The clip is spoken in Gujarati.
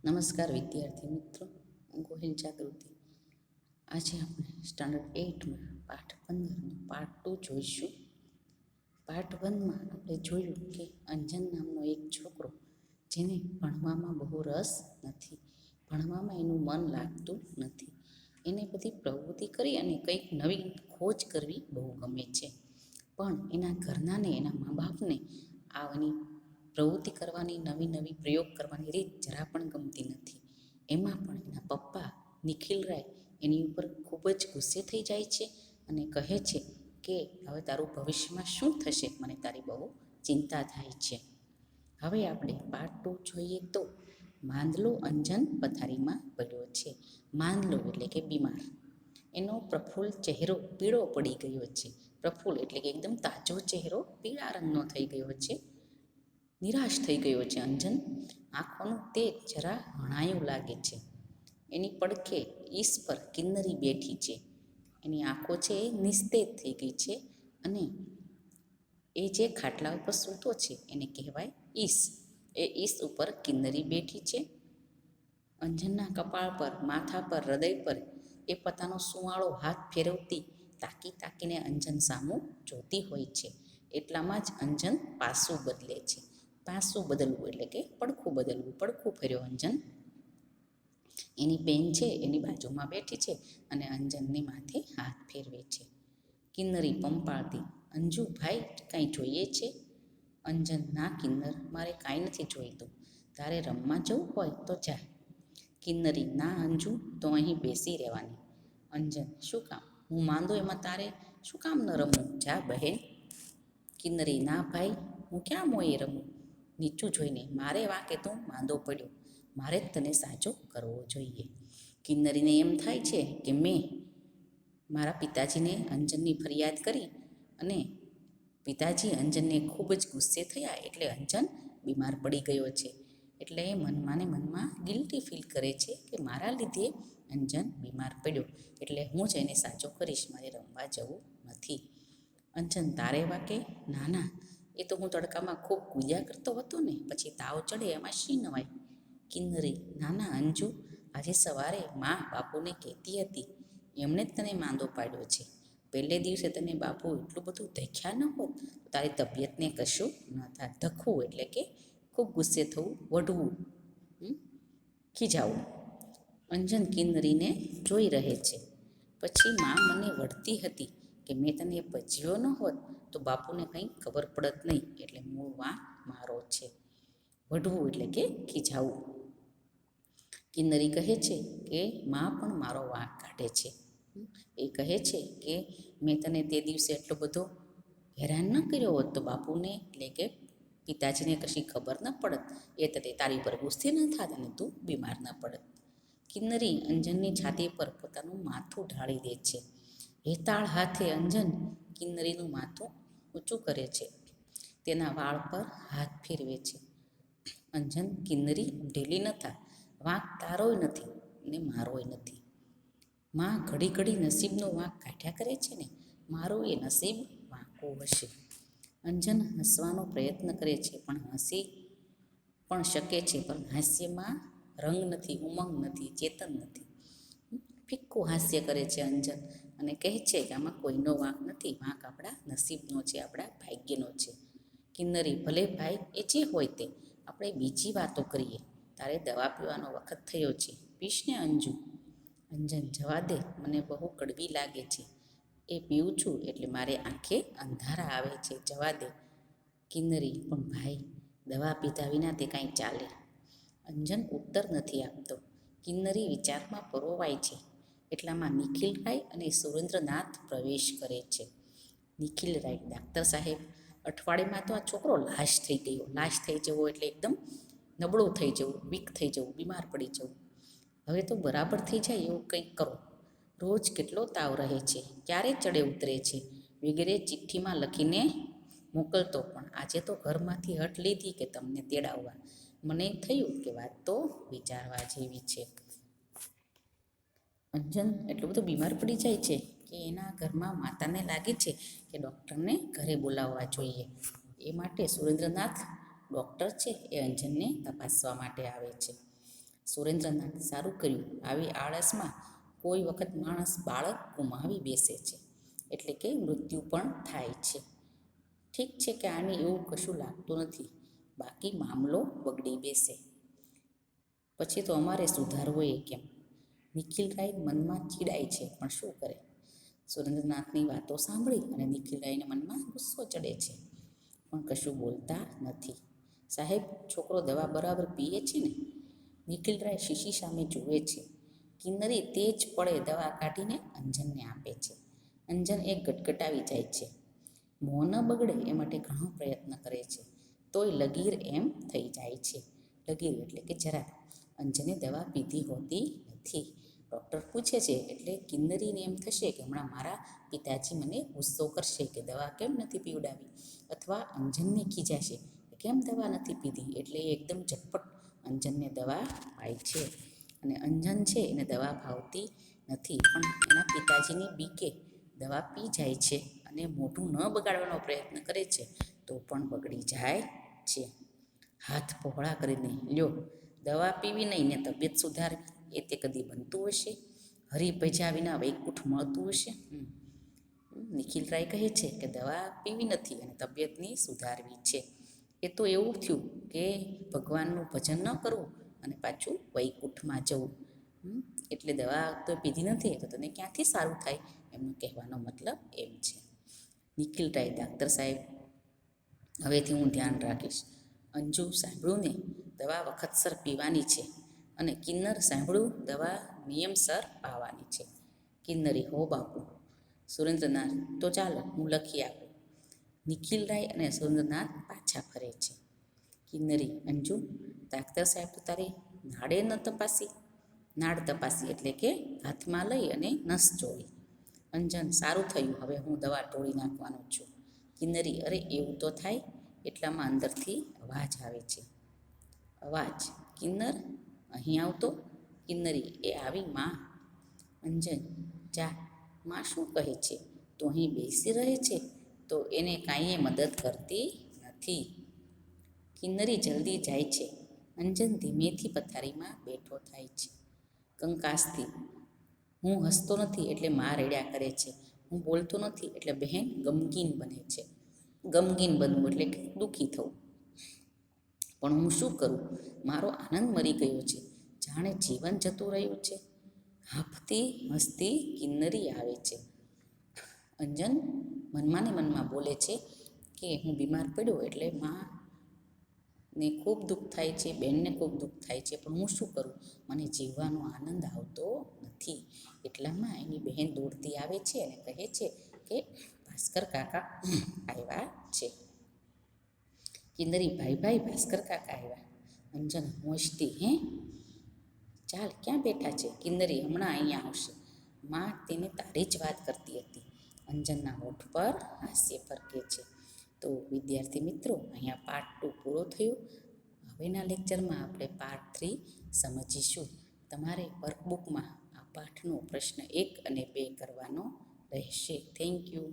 નમસ્કાર વિદ્યાર્થી મિત્રો, હું ગોહિલ જાગૃતિ. આજે આપણે સ્ટાન્ડર્ડ 8માં પાઠ 15નો પાર્ટ 2 જોઈશું. પાર્ટ 1માં આપણે જોયું કે અંજન નામનો એક છોકરો જેને ભણવામાં બહુ રસ નથી, ભણવામાં એનું મન લાગતું નથી. એને બધી પ્રવૃત્તિ કરી અને કંઈક નવી ખોજ કરવી બહુ ગમે છે, પણ એના ઘરનાને, એના મા બાપને આની પ્રવૃત્તિ કરવાની, નવી નવી પ્રયોગ કરવાની રીત જરા પણ ગમતી નથી. એમાં પણ એના પપ્પા નિખિલરાય એની ઉપર ખૂબ જ ગુસ્સે થઈ જાય છે અને કહે છે કે હવે તારું ભવિષ્યમાં શું થશે, મને તારી બહુ ચિંતા થાય છે. હવે આપણે પાર્ટ 2 જોઈએ તો માંદલો અંજન પથારીમાં પડ્યો છે. માંદલો એટલે કે બીમાર. એનો પ્રફુલ્લ ચહેરો પીળો પડી ગયો છે. પ્રફુલ્લ એટલે કે એકદમ તાજો ચહેરો પીળા રંગનો થઈ ગયો છે. નિરાશ થઈ ગયો છે અંજન. આંખોનું તેજ જરા હણાયું લાગે છે. એની પડખે ઈસ પર કિન્નરી બેઠી છે. એની આંખો છે એ નિસ્તેજ થઈ ગઈ છે અને એ જે ખાટલા ઉપર સૂતો છે એને કહેવાય ઈસ. એ ઈસ ઉપર કિન્નરી બેઠી છે. અંજનના કપાળ પર, માથા પર, હૃદય પર એ પોતાનો સુંવાળો હાથ ફેરવતી તાકી તાકીને અંજન સામું જોતી હોય છે. એટલામાં જ અંજન પાસું બદલે છે. પાસું બદલવું એટલે કે પડખું બદલવું. પડખું ફેર્યો અંજન. એની બેન છે એની બાજુમાં બેઠી છે અને અંજનની માથે હાથ ફેરવે છે. કિન્નરી પંપાળતી, અંજુ ભાઈ કાંઈ જોઈએ છે? અંજન, ના કિન્નર, મારે કાંઈ નથી જોઈતું. તારે રમવા જવું હોય તો જા. કિન્નરી, ના અંજુ, તો અહીં બેસી રહેવાની. અંજન, શું કામ? હું માંદો એમાં તારે શું કામ ન રમવું? જા બહેન. કિન્નરી, ના ભાઈ, હું ક્યાં મોંએ રમું? નીચું જોઈને મારે વાંકે તું માંદો પડ્યો, મારે જ તને સાજો કરવો જોઈએ. કિન્નરીને એમ થાય છે કે મેં મારા પિતાજીને અંજનની ફરિયાદ કરી અને પિતાજી અંજનને ખૂબ જ ગુસ્સે થયા એટલે અંજન બીમાર પડી ગયો છે. એટલે એ મનમાં ને મનમાં ગિલ્ટી ફીલ કરે છે કે મારા લીધે અંજન બીમાર પડ્યો, એટલે હું જ એને સાજો કરીશ, મારે રમવા જવું નથી. અંજન, તારે વાકે? ના ના, એ તો હું તડકામાં ખૂબ કૂદ્યા કરતો હતો ને, પછી તાવ ચડે એમાં શી નવાય. કિન્નરી, ના ના અંજુ, આજે સવારે મા બાપુને કહેતી હતી એમણે જ તને માંદો પાડ્યો છે. પહેલે દિવસે તને બાપુ એટલું બધું ધખ્યા ન હોત તો તારી તબિયતને કશું ન થાય. ધખવું એટલે કે ખૂબ ગુસ્સે થવું, વઢવું, ખીજાવું. અંજન કિન્નરીને જોઈ રહે છે. પછી મા મને વઢતી હતી કે મેં તને ભજ્યો ન હોત તો બાપુને કંઈ ખબર પડત નહીં, એટલે મૂળ વાંક મારો છે. વઢવું એટલે કે ખીજાવું. કિન્નરી કહે છે કે મા પણ મારો વાંક કાઢે છે. એ કહે છે કે મેં તને તે દિવસે એટલો બધો હેરાન ન કર્યો હોત તો બાપુને એટલે કે પિતાજીને કશી ખબર ન પડત, એ તે તારી પર ગુસ્સે ન થાત અને તું બીમાર ન પડત. કિન્નરી અંજનની છાતી પર પોતાનું માથું ઢાળી દે છે. હેતાળ હાથે અંજન કિન્નરીનું માથું ઊંચું કરે છે. તેના વાળ પર હાથ ફેરવે છે. અંજન, કિન્નરી ઢીલી ન થા, વાંક તારોય નથી ને મારોય નથી. માં ઘડી ઘડી નસીબનો વાંક કાઢ્યા કરે છે ને, મારું એ નસીબ વાંકું હશે. અંજન હસવાનો પ્રયત્ન કરે છે પણ હસી પણ શકે છે, પણ હાસ્યમાં રંગ નથી, ઉમંગ નથી, ચેતન નથી. ફિક્કું હાસ્ય કરે છે અંજન અને કહે છે કે આમાં કોઈનો વાંક નથી, વાંક આપણા નસીબનો છે, આપણા ભાગ્યનો છે. કિન્નરી, ભલે ભાઈ, એ જે હોય તે, આપણે બીજી વાતો કરીએ. તારે દવા પીવાનો વખત થયો છે, પીશ ને અંજુ. અંજન, જવા દે, મને બહુ કડવી લાગે છે. એ પીવું છું એટલે મારે આંખે અંધારા આવે છે, જવા દે. કિન્નરી, પણ ભાઈ, દવા પીધા વિના તે કાંઈ ચાલે. અંજન ઉત્તર નથી આપતો. કિન્નરી વિચારમાં પરોવાય છે. એટલામાં નિખિલરાય અને સુરેન્દ્રનાથ પ્રવેશ કરે છે. નિખિલરાય, ડાક્ટર સાહેબ, અઠવાડિયામાં તો આ છોકરો લાશ થઈ ગયો. લાશ થઈ જવો એટલે એકદમ નબળું થઈ જવું, વીક થઈ જવું, બીમાર પડી જવું. હવે તો બરાબર થઈ જાય એવું કંઈક કરો. રોજ કેટલો તાવ રહે છે, ક્યારે ચડે ઉતરે છે વગેરે ચિઠ્ઠીમાં લખીને મોકલતો, પણ આજે તો ઘરમાંથી હઠ લીધી કે તમને તેડાવવા. મને થયું કે વાત તો વિચારવા જેવી છે. અંજન એટલું બધું બીમાર પડી જાય છે કે એના ઘરમાં માતાને લાગે છે કે ડૉક્ટરને ઘરે બોલાવવા જોઈએ. એ માટે સુરેન્દ્રનાથ ડૉક્ટર છે એ અંજનને તપાસવા માટે આવે છે. સુરેન્દ્રનાથ સારું કર્યું. આવી આળસમાં કોઈ વખત માણસ બાળક ગુમાવી બેસે છે, એટલે કે મૃત્યુ પણ થાય છે. ઠીક છે કે આને એવું કશું લાગતું નથી, બાકી મામલો બગડી બેસે. પછી તો અમારે સુધારવો એ કેમ? નિખિલરાય મનમાં ચીડાય છે, પણ શું કરે? સુરેન્દ્રનાથની વાતો સાંભળી અને નિખિલરાયના મનમાં ગુસ્સો ચડે છે, પણ કશું બોલતા નથી. સાહેબ, છોકરો દવા બરાબર પીએ છે ને? નિખિલરાય શીશી સામે જુએ છે. કિન્નરી તે જ પળે દવા કાઢીને અંજનને આપે છે. અંજન એક ગટગટાવી જાય છે. મોં ન બગડે એ માટે ઘણો પ્રયત્ન કરે છે, તોય લગીર એમ થઈ જાય છે. લગીર એટલે કે જરા. અંજને દવા પીધી હોતી નથી. ડૉક્ટર પૂછે છે એટલે કિન્નરીને એમ થશે કે હમણાં મારા પિતાજી મને ગુસ્સો કરશે કે દવા કેમ નથી પીવડાવી, અથવા અંજનને ખીજાશે કેમ દવા નથી પીધી. એટલે એ એકદમ ઝટપટ અંજનને દવા પાય છે. અને અંજન છે એને દવા ભાવતી નથી, પણ એના પિતાજીની બીકે દવા પી જાય છે અને મોઢું ન બગાડવાનો પ્રયત્ન કરે છે, તો પણ બગડી જાય છે. હાથ પહોળા કરીને, લ્યો, દવા પીવી નહીં ને તબિયત સુધારવી, એ તે કદી બનતું હશે? હરિભજ્યા વિના વૈકુંઠ મળતું હશે? નિખિલરાય કહે છે કે દવા પીવી નથી અને તબિયતની સુધારવી છે. એ તો એવું થયું કે ભગવાનનું ભજન ન કરવું અને પાછું વૈકુંઠમાં જવું. એટલે દવા તો પીધી નથી તો તને ક્યાંથી સારું થાય, એમનો કહેવાનો મતલબ એમ છે. નિખિલરાય, ડાક્ટર સાહેબ, હવેથી હું ધ્યાન રાખીશ. અંજુ, સાંભળ્યું ને? દવા વખતસર પીવાની છે. અને કિન્નર, સાંભળ્યું? દવા નિયમસર પાવાની છે. કિન્નરી, હો બાપુ. સુરેન્દ્રનાથ, તો ચાલો હું લખી આપું. નિખિલરાય અને સુરેન્દ્રનાથ પાછા ફરે છે. કિન્નરી, અંજુ, ડાક્ટર સાહેબ તો તારી નાડે ન તપાસી? નાડ તપાસી એટલે કે હાથમાં લઈ અને નસ જોઈ. અંજન, સારું થયું, હવે હું દવા ઢોળી નાખવાનો છું. કિન્નરી, અરે એવું તો થાય. એટલામાં અંદરથી અવાજ આવે છે. અવાજ? કિન્નર, અહીં આવતો. કિન્નરી, એ આવી માં. અંજન, જા, માં શું કહે છે? તો અહીં બેસી રહે છે તો એને કાંઈએ મદદ કરતી નથી. કિન્નરી જલ્દી જાય છે. અંજન ધીમેથી પથારીમાં બેઠો થાય છે. કંકાસથી, હું હસતો નથી એટલે માં રડ્યા કરે છે. હું બોલતો નથી એટલે બહેન ગમગીન બને છે. ગમગીન બનવું એટલે કે દુઃખી થવું. પણ હું શું કરું? મારો આનંદ મરી ગયો છે, જાણે જીવન જતું રહ્યું છે. હાંફતી હસતી કિન્નરી આવે છે. અંજન મનમાં ને મનમાં બોલે છે કે હું બીમાર પડ્યો એટલે ને ખૂબ દુઃખ થાય છે, બહેનને ખૂબ દુઃખ થાય છે, પણ હું શું કરું? મને જીવવાનો આનંદ આવતો નથી. એટલામાં એની બહેન દોડતી આવે છે અને કહે છે કે ભાસ્કર કાકા આવ્યા છે. કિન્નરી, ભાઈ ભાઈ, ભાસ્કર કાકા આવ્યા. અંજન હોંશતી, હે? ચાલ, ક્યાં બેઠા છે? કિન્નરી, હમણાં અહીંયા આવશે. માં તેને તારી જ વાત કરતી હતી. અંજનના હોઠ પર હાસ્ય ફરકે છે. તો વિદ્યાર્થી મિત્રો, અહીંયા પાર્ટ 2 પૂરો થયો. હવેના લેક્ચરમાં આપણે પાર્ટ 3 સમજીશું. તમારે વર્કબુકમાં આ પાઠનો પ્રશ્ન 1 અને 2 કરવાનો રહેશે. Thank you.